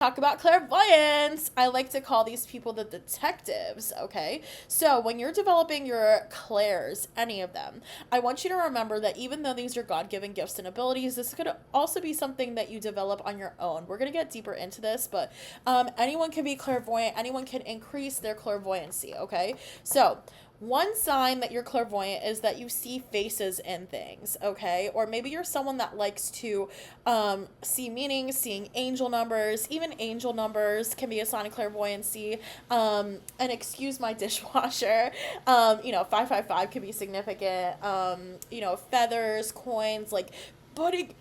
Talk about clairvoyance. I like to call these people the detectives, okay? So, when you're developing your clairs, any of them, I want you to remember that even though these are God given gifts and abilities, this could also be something that you develop on your own. We're going to get deeper into this, but anyone can be clairvoyant, anyone can increase their clairvoyancy, okay? So, one sign that you're clairvoyant is that you see faces in things, okay? Or maybe you're someone that likes to see meanings, seeing angel numbers. Even angel numbers can be a sign of clairvoyancy. And excuse my dishwasher. 555 can be significant. Feathers, coins, like putting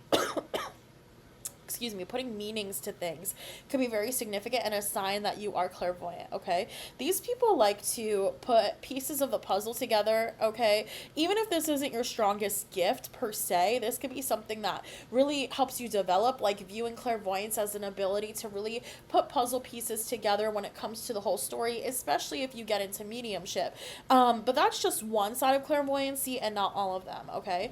putting meanings to things could be very significant and a sign that you are clairvoyant, okay? These people like to put pieces of the puzzle together, okay? Even if this isn't your strongest gift per se, this could be something that really helps you develop, like viewing clairvoyance as an ability to really put puzzle pieces together when it comes to the whole story, especially if you get into mediumship. But that's just one side of clairvoyancy and not all of them, okay?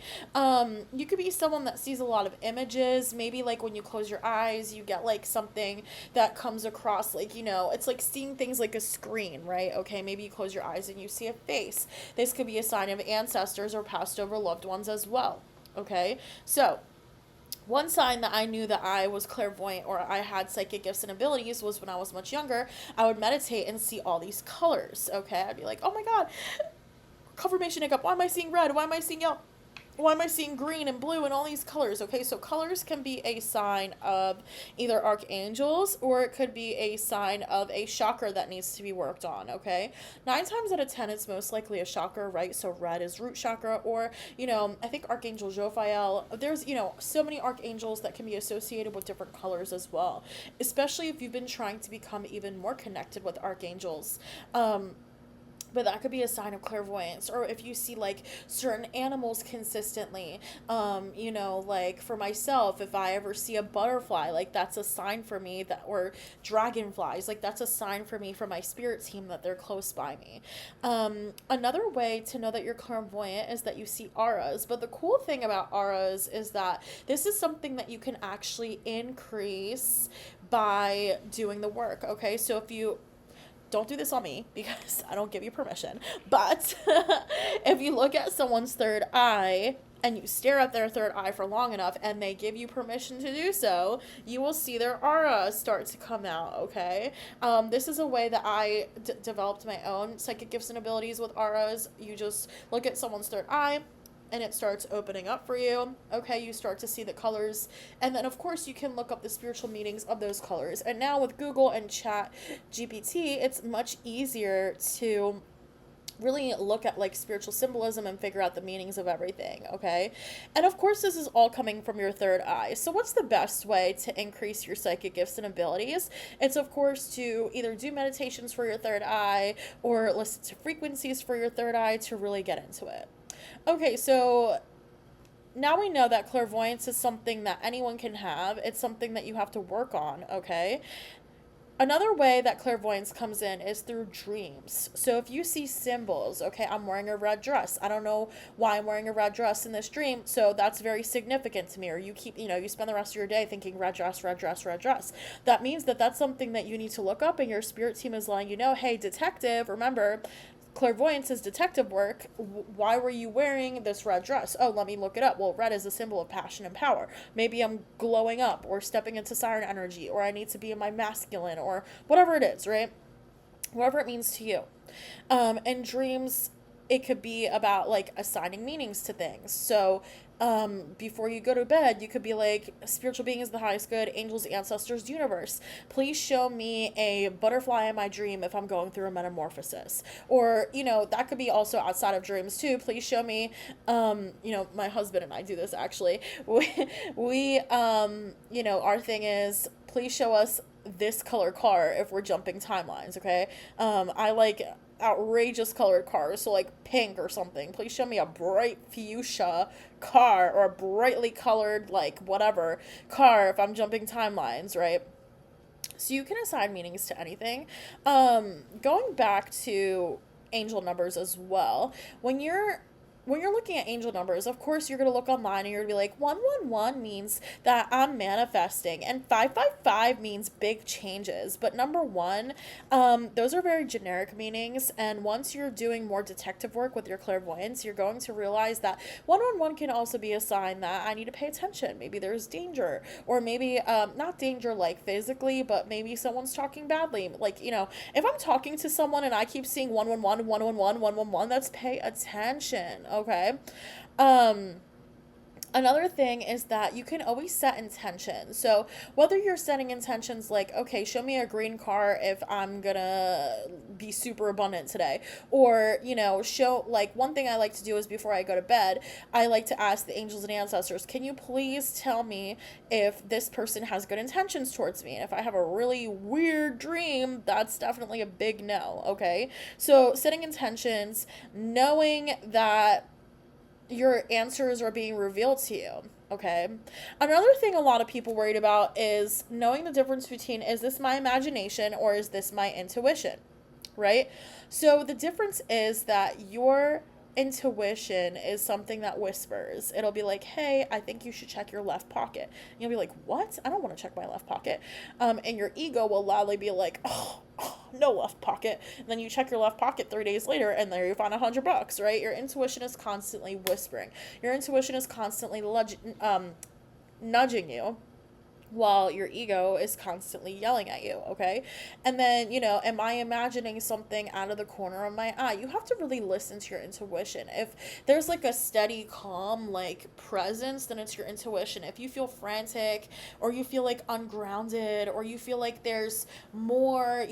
You could be someone that sees a lot of images, maybe like when you close your eyes, you get like something that comes across, like, it's like seeing things like a screen, right? Okay, maybe you close your eyes and you see a face. This could be a sign of ancestors or passed over loved ones as well, okay? So, one sign that I knew that I was clairvoyant or I had psychic gifts and abilities was when I was much younger. I would meditate and see all these colors, okay? I'd be like, oh my God, confirmation hiccup. Why am I seeing red? Why am I seeing yellow? Why am I seeing green and blue and all these colors? Okay, so colors can be a sign of either archangels or it could be a sign of a chakra that needs to be worked on, okay? 9 times out of 10, it's most likely a chakra, right? So red is root chakra, or, I think Archangel Jophiel, there's, so many archangels that can be associated with different colors as well, especially if you've been trying to become even more connected with archangels. But that could be a sign of clairvoyance. Or if you see like certain animals consistently, like for myself, if I ever see a butterfly, like that's a sign for me, that, or dragonflies, like that's a sign for me, for my spirit team, that they're close by me. Another way to know that you're clairvoyant is that you see auras. But the cool thing about auras is that this is something that you can actually increase by doing the work, okay? So if you don't do this on me because I don't give you permission. But if you look at someone's third eye and you stare at their third eye for long enough and they give you permission to do so, you will see their aura start to come out, okay? This is a way that I developed my own psychic gifts and abilities with auras. You just look at someone's third eye and it starts opening up for you. Okay, you start to see the colors, and then of course you can look up the spiritual meanings of those colors. And now with Google and Chat GPT, it's much easier to really look at like spiritual symbolism and figure out the meanings of everything, okay? And of course this is all coming from your third eye. So what's the best way to increase your psychic gifts and abilities? It's of course to either do meditations for your third eye or listen to frequencies for your third eye to really get into it. Okay, so now we know that clairvoyance is something that anyone can have. It's something that you have to work on, okay? Another way that clairvoyance comes in is through dreams. So if you see symbols, okay, I'm wearing a red dress. I don't know why I'm wearing a red dress in this dream, so that's very significant to me. Or you keep, you spend the rest of your day thinking red dress, red dress, red dress. That means that that's something that you need to look up, and your spirit team is letting you know, hey, detective, remember, clairvoyance is detective work. Why were you wearing this red dress? Oh, let me look it up. Well, red is a symbol of passion and power. Maybe I'm glowing up or stepping into siren energy, or I need to be in my masculine, or whatever it is, right? Whatever it means to you. And dreams, it could be about like assigning meanings to things. So before you go to bed, you could be like, spiritual being is the highest good, angels, ancestors, universe. Please show me a butterfly in my dream if I'm going through a metamorphosis. Or, that could be also outside of dreams too. Please show me, my husband and I do this actually. Our thing is, please show us this color car if we're jumping timelines, okay? I like outrageous colored cars, so like pink or something. Please show me a bright fuchsia car, or a brightly colored, like, whatever car if I'm jumping timelines, right? So you can assign meanings to anything. Going back to angel numbers as well, when you're when you're looking at angel numbers, of course you're going to look online and you're going to be like, 111 means that I'm manifesting, and 555 means big changes. But number one, those are very generic meanings. And once you're doing more detective work with your clairvoyance, you're going to realize that 111 can also be a sign that I need to pay attention. Maybe there's danger, or maybe not danger like physically, but maybe someone's talking badly. Like, if I'm talking to someone and I keep seeing 111, 111, 111, that's pay attention. Okay. Um, Another thing is that you can always set intentions. So, whether you're setting intentions like, okay, show me a green car if I'm gonna be super abundant today, or, show, like, one thing I like to do is before I go to bed, I like to ask the angels and ancestors, can you please tell me if this person has good intentions towards me? And if I have a really weird dream, that's definitely a big no, okay? So, setting intentions, knowing that your answers are being revealed to you. Okay. Another thing a lot of people worried about is knowing the difference between, is this my imagination or is this my intuition? Right? So the difference is that your intuition is something that whispers. It'll be like, hey, I think you should check your left pocket. And you'll be like, what? I don't want to check my left pocket. And your ego will loudly be like, oh, no left pocket. And then you check your left pocket 3 days later and there you find $100, right? Your intuition is constantly whispering. Your intuition is constantly nudging you, while your ego is constantly yelling at you, okay? And then, am I imagining something out of the corner of my eye? You have to really listen to your intuition. If there's like a steady, calm, like presence, then it's your intuition. If you feel frantic, or you feel like ungrounded, or you feel like there's more,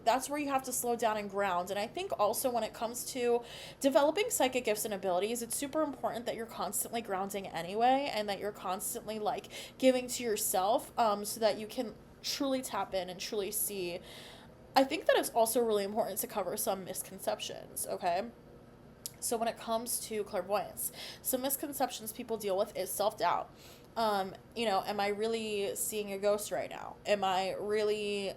that's where you have to slow down and ground. And I think also when it comes to developing psychic gifts and abilities, it's super important that you're constantly grounding anyway, and that you're constantly like giving to yourself, so that you can truly tap in and truly see. I think that it's also really important to cover some misconceptions, okay? So when it comes to clairvoyance, some misconceptions people deal with is self-doubt. Am I really seeing a ghost right now? Am I really,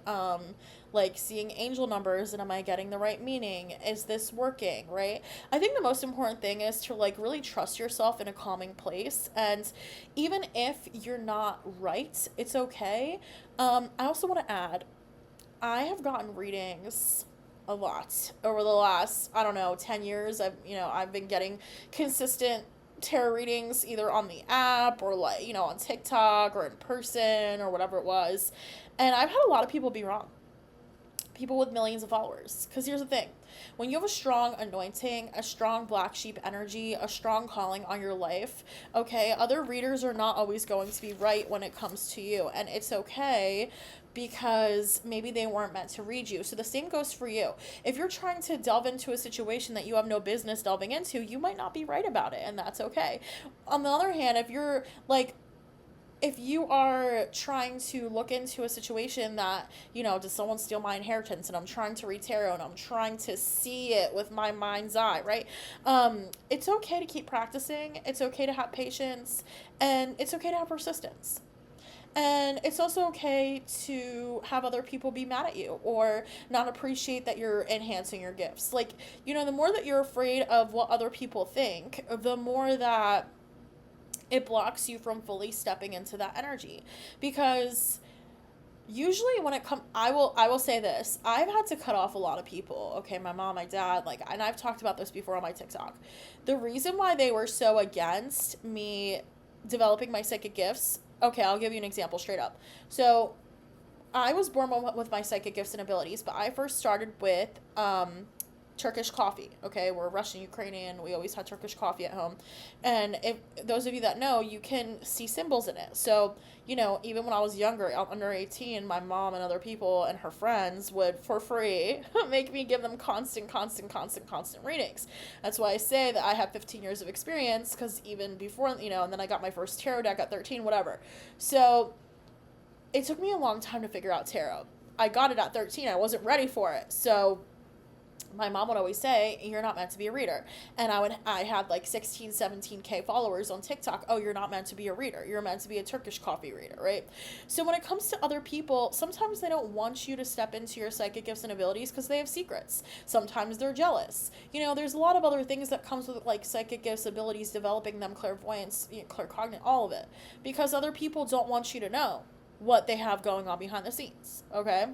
like seeing angel numbers, and am I getting the right meaning? Is this working, right? I think the most important thing is to like really trust yourself in a calming place. And even if you're not right, it's okay. I also want to add, I have gotten readings a lot over the last, I don't know, 10 years. I've been getting consistent tarot readings either on the app or like, on TikTok or in person or whatever it was. And I've had a lot of people be wrong. People with millions of followers. Because here's the thing. When you have a strong anointing, a strong black sheep energy, a strong calling on your life, okay, other readers are not always going to be right when it comes to you. And it's okay, because maybe they weren't meant to read you. So the same goes for you. If you're trying to delve into a situation that you have no business delving into, you might not be right about it, and that's okay. On the other hand, if you are trying to look into a situation that, does someone steal my inheritance, and I'm trying to read tarot and I'm trying to see it with my mind's eye, right? It's okay to keep practicing. It's okay to have patience, and it's okay to have persistence. And it's also okay to have other people be mad at you or not appreciate that you're enhancing your gifts. Like, the more that you're afraid of what other people think, the more that it blocks you from fully stepping into that energy. Because usually when it comes, I will say this, I've had to cut off a lot of people, okay? My mom, my dad, and I've talked about this before on my TikTok. The reason why they were so against me developing my psychic gifts, okay, I'll give you an example straight up. So I was born with my psychic gifts and abilities, but I first started with Turkish coffee. Okay, we're Russian Ukrainian. We always had Turkish coffee at home. And if those of you that know, you can see symbols in it. So, even when I was younger, under 18, my mom and other people and her friends would, for free, make me give them constant readings. That's why I say that I have 15 years of experience, because even before, and then I got my first tarot deck at 13, whatever. So it took me a long time to figure out tarot. I got it at 13. I wasn't ready for it. So my mom would always say, you're not meant to be a reader. And I had like 16, 17K followers on TikTok. Oh, you're not meant to be a reader. You're meant to be a Turkish coffee reader, right? So when it comes to other people, sometimes they don't want you to step into your psychic gifts and abilities because they have secrets. Sometimes they're jealous. You know, there's a lot of other things that comes with like psychic gifts, abilities, developing them, clairvoyance, claircognizant, all of it. Because other people don't want you to know what they have going on behind the scenes, okay?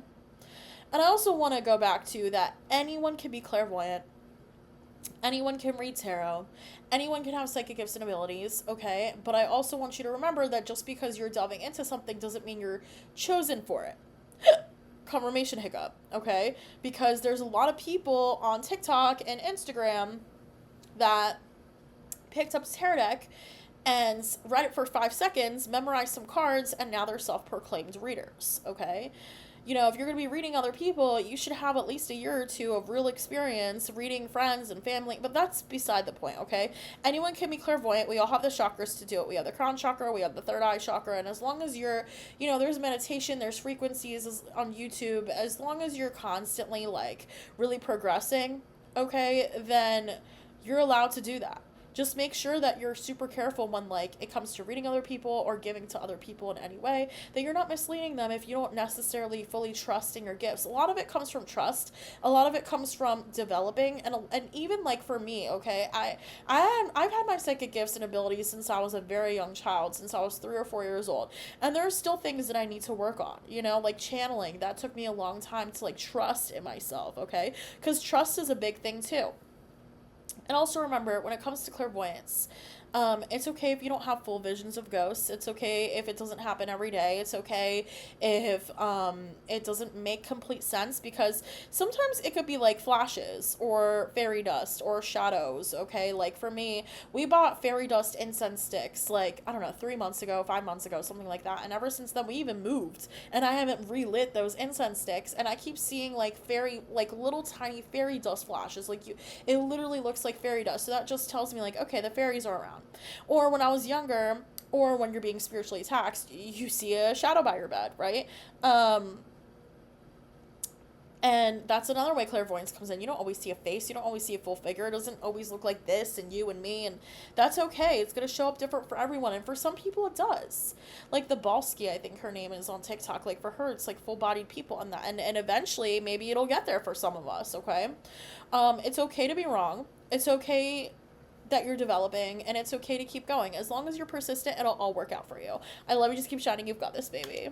And I also want to go back to that anyone can be clairvoyant, anyone can read tarot, anyone can have psychic gifts and abilities, okay? But I also want you to remember that just because you're delving into something doesn't mean you're chosen for it. Confirmation hiccup, okay? Because there's a lot of people on TikTok and Instagram that picked up a tarot deck and read it for 5 seconds, memorized some cards, and now they're self-proclaimed readers, okay? You know, if you're going to be reading other people, you should have at least a year or two of real experience reading friends and family, but that's beside the point, okay? Anyone can be clairvoyant. We all have the chakras to do it. We have the crown chakra, we have the third eye chakra, and as long as you're, you know, there's meditation, there's frequencies on YouTube, as long as you're constantly, like, really progressing, okay, then you're allowed to do that. Just make sure that you're super careful when, like, it comes to reading other people or giving to other people in any way, that you're not misleading them if you don't necessarily fully trust in your gifts. A lot of it comes from trust. A lot of it comes from developing, and even, like, for me, okay, I've had my psychic gifts and abilities since I was a very young child, since I was 3 or 4 years old, and there are still things that I need to work on, you know, like channeling. That took me a long time to, like, trust in myself, okay, because trust is a big thing, too. And also remember, when it comes to clairvoyance, it's okay if you don't have full visions of ghosts. It's okay if it doesn't happen every day. It's okay if it doesn't make complete sense, because sometimes it could be like flashes or fairy dust or shadows, okay? Like for me, we bought fairy dust incense sticks like, I don't know, 3 months ago, 5 months ago, something like that. And ever since then, we even moved and I haven't relit those incense sticks. And I keep seeing like little tiny fairy dust flashes. It literally looks like fairy dust. So that just tells me like, okay, the fairies are around. Or when I was younger, or when you're being spiritually attacked, you see a shadow by your bed, right? And that's another way clairvoyance comes in. You don't always see a face. You don't always see a full figure. It doesn't always look like this and you and me. And that's okay. It's going to show up different for everyone. And for some people, it does. Like the Balsky, I think her name is on TikTok. Like for her, it's like full-bodied people and that. And eventually, maybe it'll get there for some of us, okay? It's okay to be wrong. It's okay that you're developing. And it's okay to keep going. As long as you're persistent, it'll all work out for you. I love you. Just keep shining. You've got this, baby.